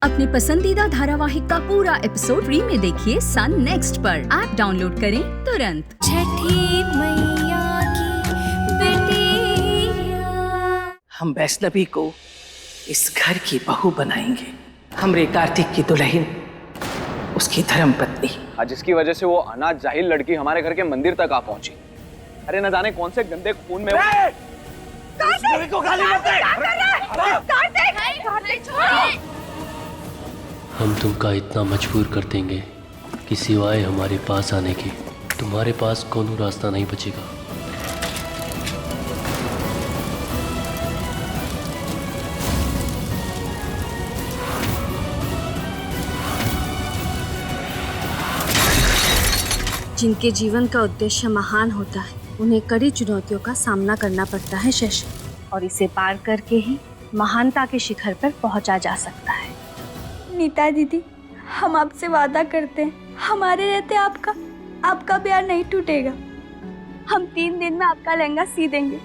अपने पसंदीदा धारावाहिक का पूरा एपिसोड फ्री में देखिए सन नेक्स्ट पर। ऐप डाउनलोड करें तुरंत। छठी मैया की बेटिया। हम वैष्णवी को इस घर की बहू बनाएंगे। हमरे कार्तिक की दुल्हन, उसकी धर्म पत्नी। आज जिसकी वजह से वो अनाथ जाहिल लड़की हमारे घर के मंदिर तक आ पहुंची। अरे न जाने कौन से गंदे खून में कार्तिक को गाली मत दे। हम तुमका इतना मजबूर कर देंगे कि सिवाय हमारे पास आने के तुम्हारे पास कोनो रास्ता नहीं बचेगा। जिनके जीवन का उद्देश्य महान होता है, उन्हें कड़ी चुनौतियों का सामना करना पड़ता है शशि, और इसे पार करके ही महानता के शिखर पर पहुंचा जा सकता है। नीता दीदी, हम आपसे वादा करते हैं, हमारे रहते आपका प्यार नहीं टूटेगा। हम 3 दिन में आपका लहंगा सी देंगे,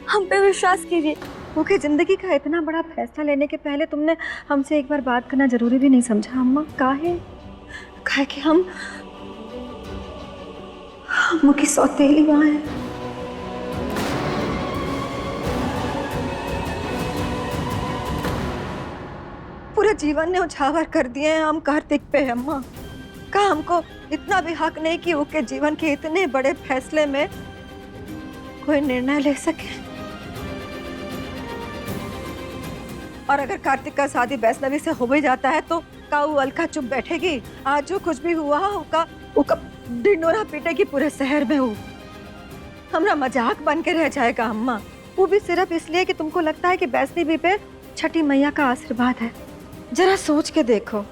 हम पे विश्वास कीजिए। ओके, जिंदगी का इतना बड़ा फैसला लेने के पहले तुमने हमसे एक बार बात करना जरूरी भी नहीं समझा अम्मा? काहे कि हम की सौतेली माँ है। पूरे जीवन ने उछावर कर दिए हैं हम कार्तिक पे अम्मा। का हमको इतना भी हक नहीं कि उसके जीवन के इतने बड़े फैसले में कोई निर्णय ले सके। और अगर कार्तिक का शादी वैष्णवी से हो भी जाता है तो का वो अलका चुप बैठेगी? आज जो कुछ भी हुआ उका ढिंडोरा पीटेगी पूरे शहर में। वो हमरा मजाक बन के रह जाएगा अम्मा। वो भी सिर्फ इसलिए कि तुमको लगता है कि वैष्णवी पे छठी मैया का आशीर्वाद है। जरा सोच के देखो,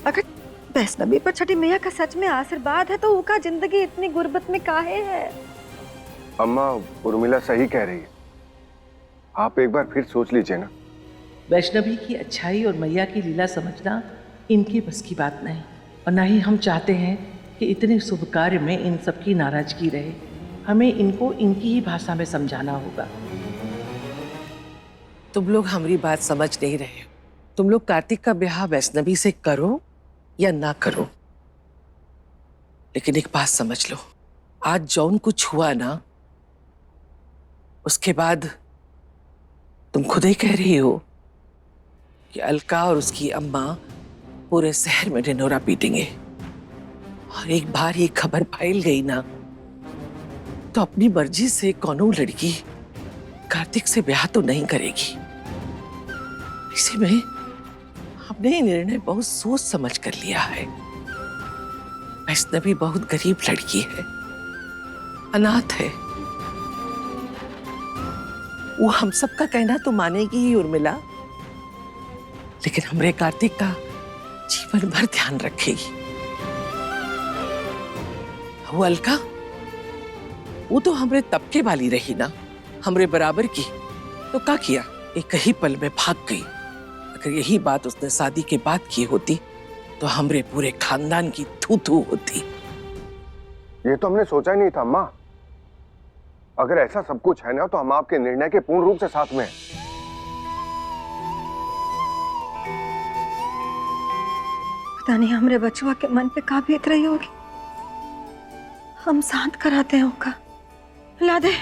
अगर वैष्णवी पर छठी मैया का सच में आशीर्वाद है तो उनका जिंदगी इतनी गुर्बत में काहे है? अम्मा, उर्मिला सही कह रही है। आप एक बार फिर सोच लीजिए ना। वैष्णवी की अच्छाई और मैया की लीला समझना इनकी बस की बात नहीं, और ना ही हम चाहते हैं कि इतने शुभ कार्य में इन सबकी नाराजगी रहे। हमें इनको इनकी ही भाषा में समझाना होगा। तुम लोग हमारी बात समझ नहीं रहे हो। तुम लोग कार्तिक का ब्याह वैष्णवी से करो या ना करो, लेकिन एक बात समझ लो, आज जौन कुछ हुआ ना, उसके बाद तुम खुद ही कह रही हो कि अलका और उसकी अम्मा पूरे शहर में ढिंढोरा पीटेंगे। और एक बार ये खबर फैल गई ना, तो अपनी मर्जी से कौनो लड़की कार्तिक से ब्याह तो नहीं करेगी। इसी में हमने ये निर्णय बहुत सोच समझ कर लिया है। वैष्णवी बहुत गरीब लड़की है, अनाथ है। वो हम सबका कहना तो मानेगी ही उर्मिला, लेकिन हमरे कार्तिक का जीवन भर ध्यान रखेगी। वो अलका, वो तो हमरे तबके वाली रही ना, हमरे बराबर की, तो क्या किया, एक ही पल में भाग गई। अगर यही बात उसने शादी के बाद की होती तो हमरे पूरे खानदान की थू-थू होती। ये तो हमने सोचा ही नहीं था अम्मा। अगर ऐसा सब कुछ है ना तो हम आपके निर्णय के पूर्ण रूप से साथ में हैं। पता नहीं हमरे बचुआ के मन पे का बीत रही होगी। हम शांत कराते हैं उनका। ला दे।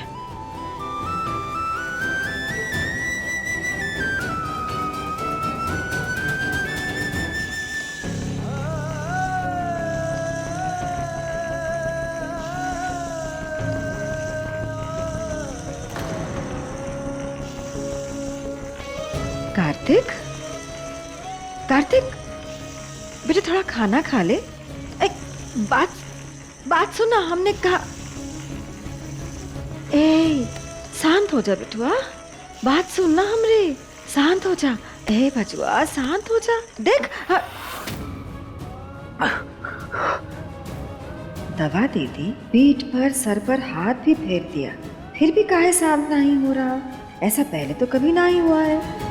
कार्तिक, कार्तिक बेटा थोड़ा खाना खा ले। एक बात सुना, हमने कहा। ए, शांत हो जा बेटुआ, बात सुनना हमरे, शांत हो जा। ए बचुआ, शांत हो जा। देख दवा दे दी, पीठ पर सर पर हाथ भी फेर दिया, फिर भी काहे शांत नहीं हो रहा? ऐसा पहले तो कभी ना ही हुआ है।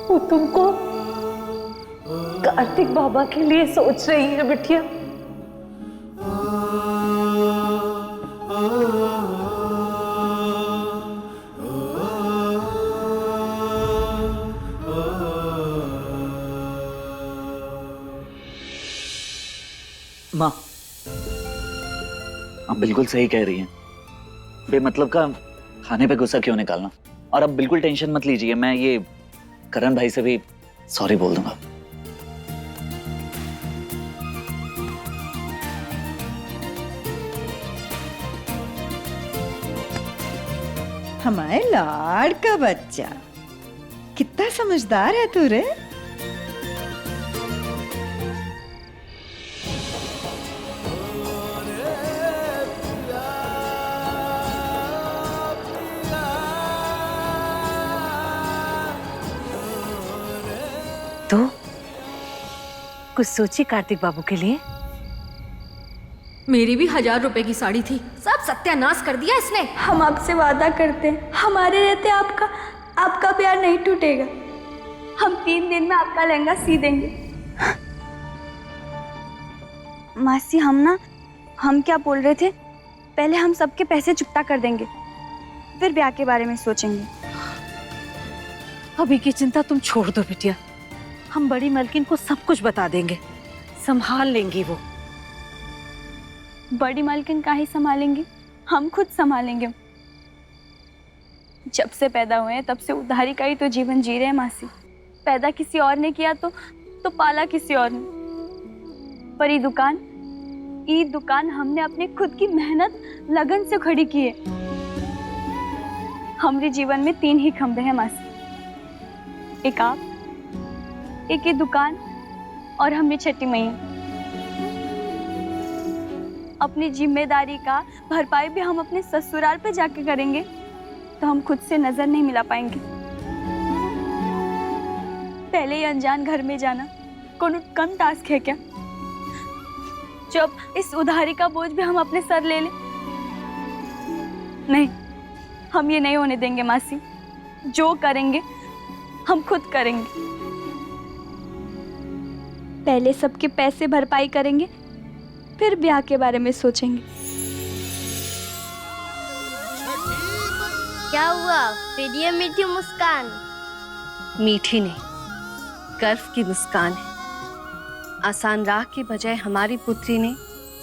वो तुमको कार्तिक बाबा के लिए सोच रही है बिटिया। माँ, आप बिल्कुल सही कह रही हैं। बेमतलब का खाने पे गुस्सा क्यों निकालना। और अब बिल्कुल टेंशन मत लीजिए, मैं ये करण भाई से भी सॉरी बोल दूंगा। हमारे लाड का बच्चा कितना समझदार है तू रे। तो कुछ सोची कार्तिक बाबू के लिए? मेरी भी 1000 रुपए की साड़ी थी, सब सत्यानाश कर दिया इसने। हम आपसे वादा करते हैं, हमारे रहते आपका प्यार नहीं टूटेगा। हम 3 दिन में आपका लहंगा सी देंगे। मासी हम क्या बोल रहे थे, पहले हम सबके पैसे चुकता कर देंगे, फिर ब्याह के बारे में सोचेंगे। अभी की चिंता तुम छोड़ दो बिटिया, हम बड़ी मलकिन को सब कुछ बता देंगे, संभाल लेंगी वो। बड़ी मालकिन का ही संभालेंगे, हम खुद संभालेंगे। जब से पैदा हुए हैं तब से उधारी का ही तो जीवन जी रहे हैं मासी। पैदा किसी और ने किया तो पाला किसी और ने। पर ये दुकान हमने अपने खुद की मेहनत लगन से खड़ी की है। हमारे जीवन में 3 ही खंभे हैं मासी, एक आप, एक ये दुकान और हमने छठी मैया। अपनी जिम्मेदारी का भरपाई भी हम अपने ससुराल पे जाके करेंगे तो हम खुद से नजर नहीं मिला पाएंगे। पहले ही अनजान घर में जाना कौन कम टास्क है क्या, जब इस उधारी का बोझ भी हम अपने सर ले लें? नहीं, हम ये नहीं होने देंगे मासी। जो करेंगे हम खुद करेंगे। पहले सबके पैसे भरपाई करेंगे, फिर ब्याह के बारे में सोचेंगे। क्या हुआ? फिर ये मीठी मुस्कान? मीठी नहीं, गर्व की मुस्कान है। आसान राह की बजाय हमारी पुत्री ने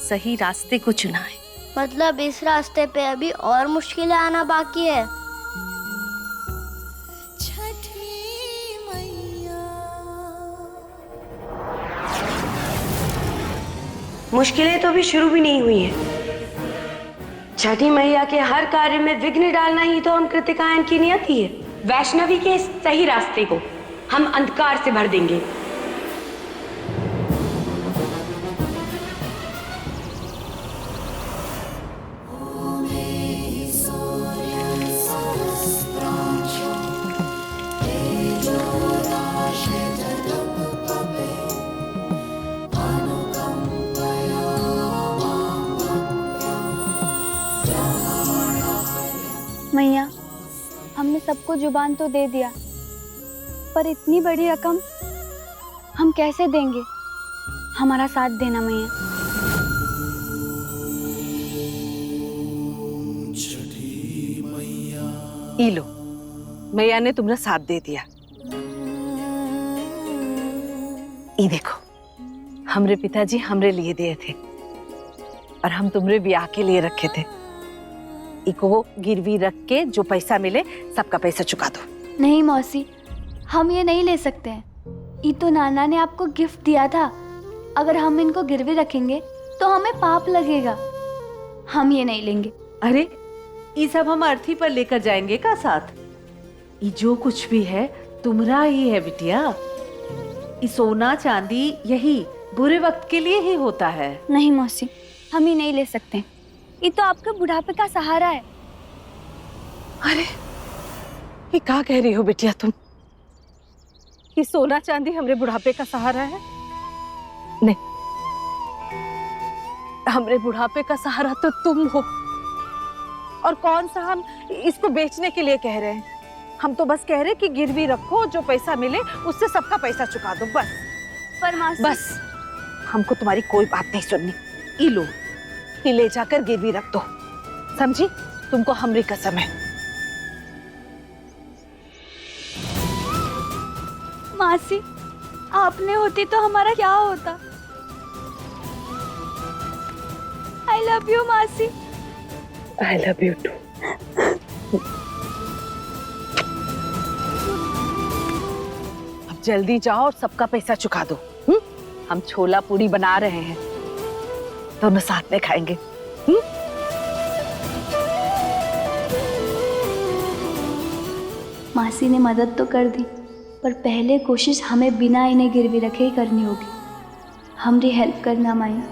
सही रास्ते को चुना है। मतलब इस रास्ते पे अभी और मुश्किलें आना बाकी है। मुश्किलें तो अभी शुरू भी नहीं हुई हैं। छठी मैया के हर कार्य में विघ्न डालना ही तो हम कृतिकायन की नियति है। वैष्णवी के इस सही रास्ते को हम अंधकार से भर देंगे। मैया, हमने सबको जुबान तो दे दिया, पर इतनी बड़ी रकम हम कैसे देंगे? हमारा साथ देना मैया। ई लो, मैया ने तुम्हारा साथ दे दिया। ई देखो, हमरे पिताजी हमरे लिए दिए थे और हम तुम्हारे ब्याह के लिए रखे थे। इको गिरवी रख के जो पैसा मिले सबका पैसा चुका दो। नहीं मौसी, हम ये नहीं ले सकते हैं। ये तो नाना ने आपको गिफ्ट दिया था। अगर हम इनको गिरवी रखेंगे तो हमें पाप लगेगा। हम ये नहीं लेंगे। अरे ये सब हम अर्थी पर लेकर जाएंगे का साथ? ये जो कुछ भी है तुम्हारा ही है बिटिया। ये सोना चांदी यही बुरे वक्त के लिए ही होता है। नहीं मौसी, हम ये नहीं ले सकते। ये तो आपके बुढ़ापे का सहारा है। अरे ये क्या कह रही हो बिटिया तुम? ये सोना चांदी हमरे बुढ़ापे का सहारा है? नहीं, हमरे बुढ़ापे का सहारा तो तुम हो। और कौन सा हम इसको बेचने के लिए कह रहे हैं। हम तो बस कह रहे हैं कि गिरवी रखो, जो पैसा मिले उससे सबका पैसा चुका दो बस। पर मासी बस हमको तुम्हारी कोई बात नहीं सुननी। ई लो, ये ले जाकर गिरवी रख दो, समझी? तुमको हमरी कसम है। मासी, आपने होती तो हमारा क्या होता? आई लव यू मासी। I love you too. अब जल्दी जाओ और सबका पैसा चुका दो। हम छोला पूरी बना रहे हैं, दोनों साथ में खाएंगे। मासी ने मदद तो कर दी, पर पहले कोशिश हमें बिना इन्हें गिरवी रखे ही करनी होगी। हमारी हेल्प करना माई।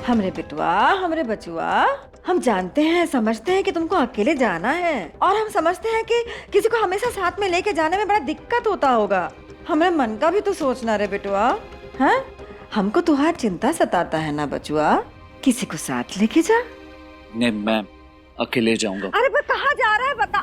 हमरे बिटुआ, हमरे बचुआ, हम जानते हैं, समझते हैं कि तुमको अकेले जाना है, और हम समझते हैं कि किसी को हमेशा साथ में लेके जाने में बड़ा दिक्कत होता होगा। हमारे मन का भी तो सोचना रे बिटुआ। हाँ, हमको तुम्हारी चिंता सताता है ना बचुआ। किसी को साथ लेके जा। नहीं, मैं अकेले जाऊंगा। अरे पर कहाँ जा रहा है बता।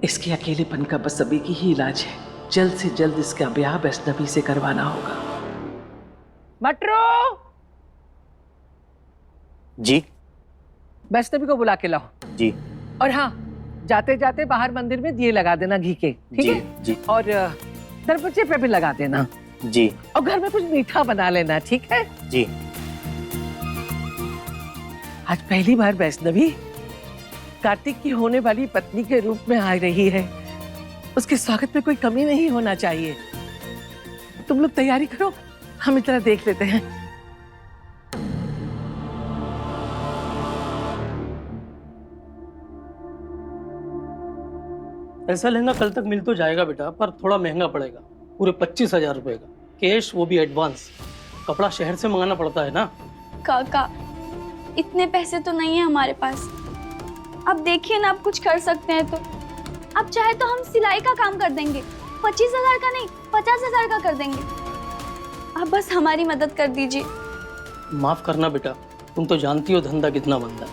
इसके अकेलेपन का बस अभी की ही इलाज है। जल्द से जल्द इसका ब्याह वैष्णवी से करवाना होगा। मटरू जी। वैष्णवी को बुला के लाओ। जी। और हाँ, जाते जाते बाहर मंदिर में दिए लगा देना घी के, ठीक है? जी। और दरवाजे पे भी लगा देना। जी। और घर में कुछ मीठा बना लेना, ठीक है? जी। आज पहली बार वैष्णवी कार्तिक की होने वाली पत्नी के रूप में आ रही है। उसके स्वागत में कोई कमी नहीं होना चाहिए। तुम लोग तैयारी करो, हम इतना देख लेते हैं। ऐसा लहंगा कल तक मिल तो जाएगा बेटा, पर थोड़ा महंगा पड़ेगा, पूरे 25,000 रुपए का कैश, वो भी एडवांस। कपड़ा शहर से मंगाना पड़ता है ना। काका, इतने पैसे तो नहीं है हमारे पास। अब देखिए ना, आप कुछ कर सकते हैं तो। अब चाहे तो हम सिलाई का काम कर देंगे, 25,000 का नहीं, 50,000 का कर देंगे। आप बस हमारी मदद कर दीजिए। माफ करना बेटा, तुम तो जानती हो धंधा कितना मंदा है।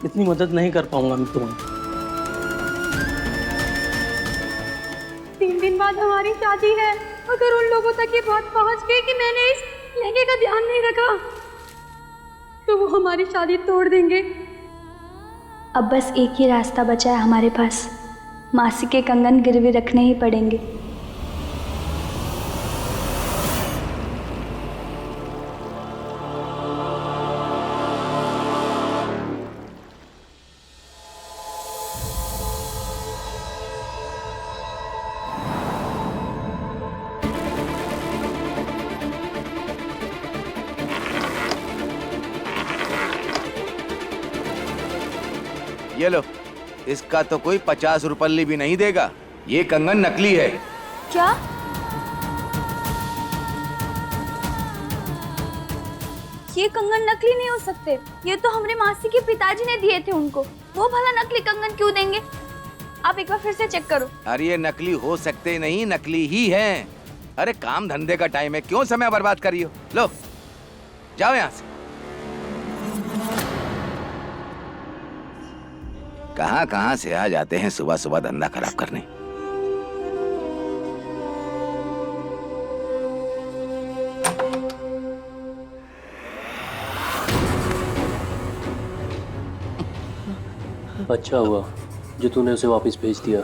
इतनी मदद नहीं कर पाऊंगा मैं तुम्हारी। 3 दिन बाद हमारी शादी है। अगर उन लोगों तक ये बात पहुंच गई कि मैंने इस लहंगे का ध्यान नहीं रखा, तो वो हमारी शादी तोड़ देंगे। अब बस एक ही रास्ता बचा है हमारे पास। मासी के कंगन गिरवी रखने ही पड़ेंगे। ये लो, इसका तो कोई 50 रुपये भी नहीं देगा। ये कंगन नकली है। क्या? ये कंगन नकली नहीं हो सकते। ये तो हमारे मासी के पिताजी ने दिए थे उनको। वो भला नकली कंगन क्यों देंगे? आप एक बार फिर से चेक करो। अरे ये नकली हो सकते नहीं, नकली ही हैं। अरे काम धंधे का टाइम है, क्यों समय बर्बाद कर रही हो? लो, जाओ यहाँ से। कहाँ से आ जाते हैं सुबह सुबह धंधा खराब करने। अच्छा हुआ जो तूने उसे वापस भेज दिया,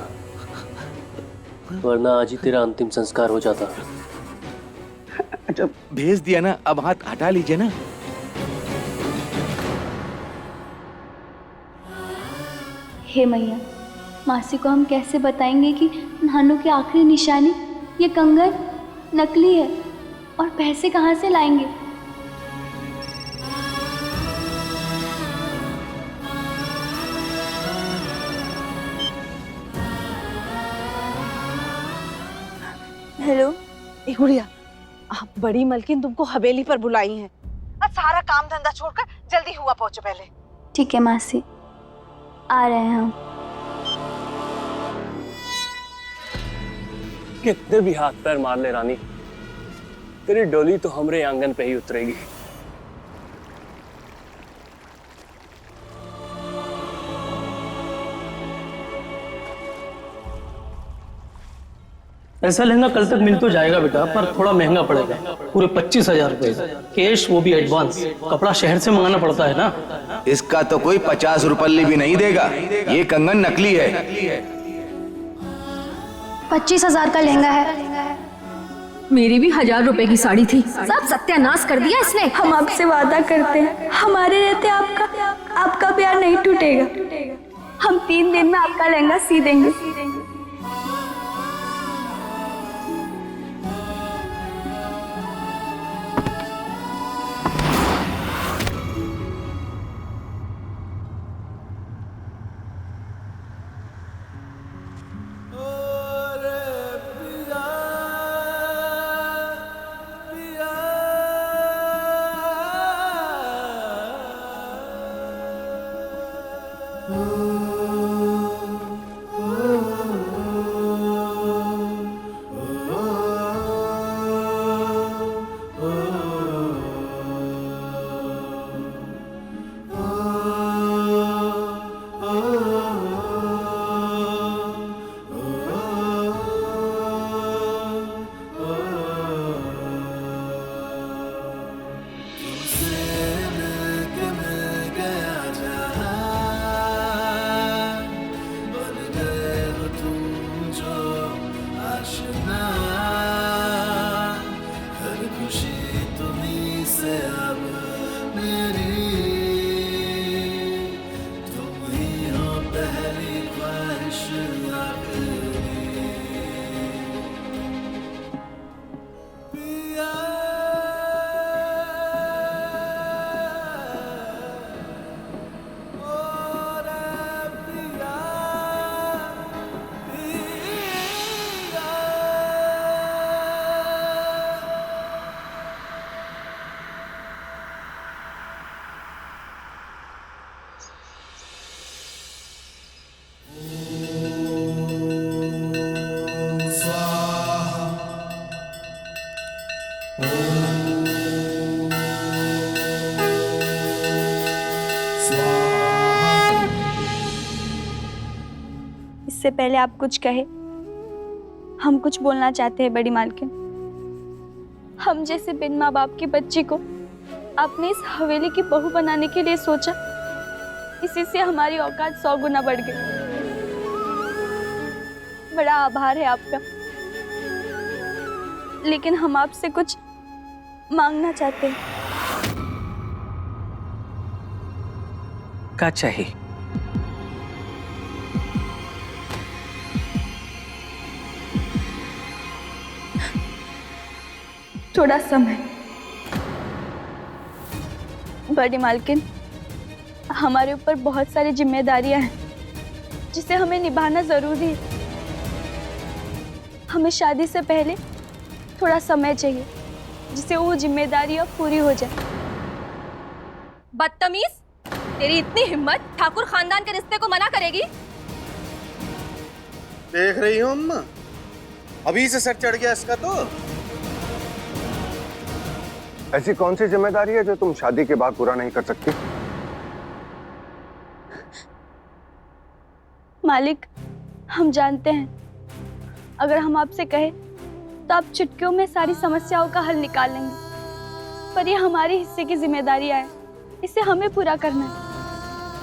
वरना आज ही तेरा अंतिम संस्कार हो जाता। जब भेज दिया ना, अब हाथ हटा लीजिए ना। हे मैया, मासी को हम कैसे बताएंगे कि नानू की आखिरी निशानी ये कंगन नकली है, और पैसे कहाँ से लाएंगे? हेलो। गुड़िया, बड़ी मलकिन तुमको हवेली पर बुलाई हैं। आज सारा काम धंधा छोड़कर जल्दी हुआ पहुंचो पहले। ठीक है मासी, आ रहे हैं हम। कितने भी हाथ पैर मार ले रानी, तेरी डोली तो हमरे आंगन पे ही उतरेगी। ऐसा लहंगा कल तक मिल तो जाएगा बेटा, पर थोड़ा महंगा पड़ेगा, पूरे 25,000 रुपए का। कैश, वो भी एडवांस। कपड़ा शहर से मंगाना पड़ता है ना। इसका तो कोई 50 रुपये भी नहीं देगा, ये कंगन नकली है। 25,000 का लहंगा है। मेरी भी 1,000 रुपए की साड़ी थी, सब सत्यानाश कर दिया इसने। हम आपसे वादा करते हैं, हमारे रहते आपका प्यार नहीं टूटेगा। हम 3 दिन में आपका लहंगा सी देंगे। इससे पहले आप कुछ कहे, हम कुछ बोलना चाहते हैं बड़ी मालकिन। हम जैसे बिन माँ बाप की बच्ची को आपने इस हवेली की बहू बनाने के लिए सोचा, इसी से हमारी औकात 100 गुना बढ़ गई। बड़ा आभार है आपका, लेकिन हम आपसे कुछ मांगना चाहते हैं। क्या चाहिए? थोड़ा समय। बड़ी मालकिन, हमारे ऊपर बहुत सारी जिम्मेदारियां हैं जिसे हमें निभाना जरूरी है। हमें शादी से पहले थोड़ा समय चाहिए जिससे वो जिम्मेदारियां पूरी हो जाए। बदतमीज, तेरी इतनी हिम्मत ठाकुर खानदान के रिश्ते को मना करेगी? देख रही हो अम्मा, अभी से सर चढ़ गया इसका। तो ऐसी कौन सी जिम्मेदारी है जो तुम शादी के बाद पूरा नहीं कर सकती? मालिक, हम जानते हैं अगर हम आपसे कहें तो आप चुटकियों में सारी समस्याओं का हल निकाल लेंगे, पर ये हमारे हिस्से की जिम्मेदारियां है, इसे हमें पूरा करना है।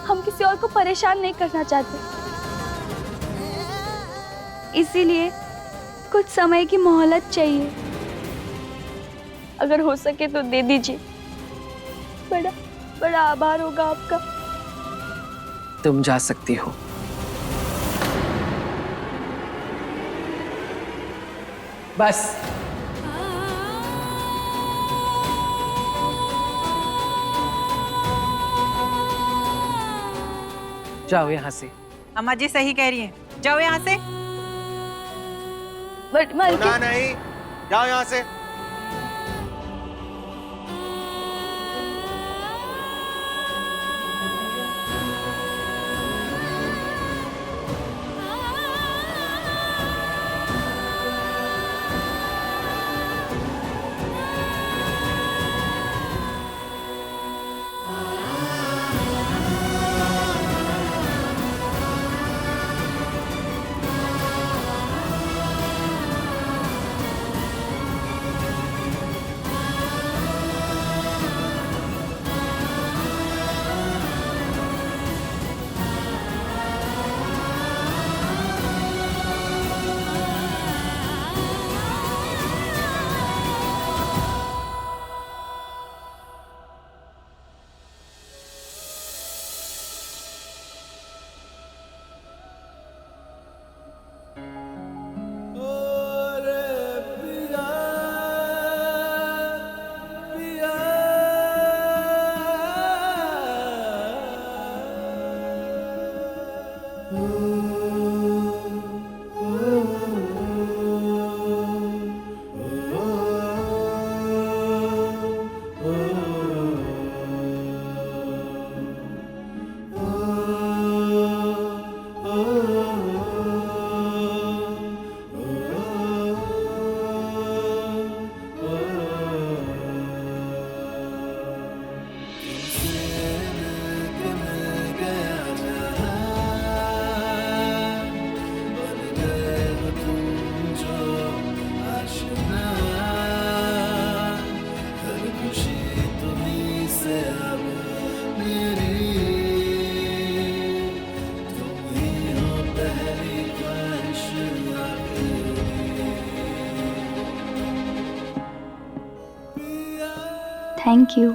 हम किसी और को परेशान नहीं करना चाहते, इसीलिए कुछ समय की मोहलत चाहिए। अगर हो सके तो दे दीजिए, बड़ा बड़ा आभार होगा आपका। तुम जा सकती हो। बस जाओ यहाँ से। अम्मा जी सही कह रही हैं, जाओ यहाँ से। बट मालकिन, नहीं, जाओ यहाँ से। Thank you.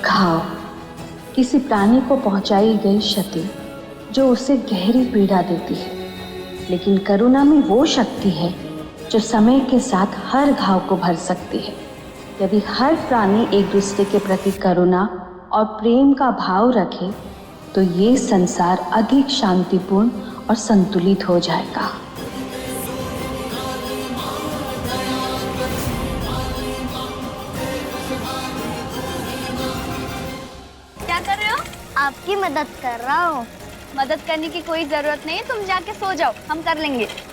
घाव किसी प्राणी को पहुंचाई गई क्षति जो उसे गहरी पीड़ा देती है, लेकिन करुणा में वो शक्ति है जो समय के साथ हर घाव को भर सकती है। यदि हर प्राणी एक दूसरे के प्रति करुणा और प्रेम का भाव रखे तो ये संसार अधिक शांतिपूर्ण और संतुलित हो जाएगा। क्या कर रहे हो? आपकी मदद कर रहा हूँ। मदद करने की कोई जरूरत नहीं है, तुम जाके सो जाओ, हम कर लेंगे।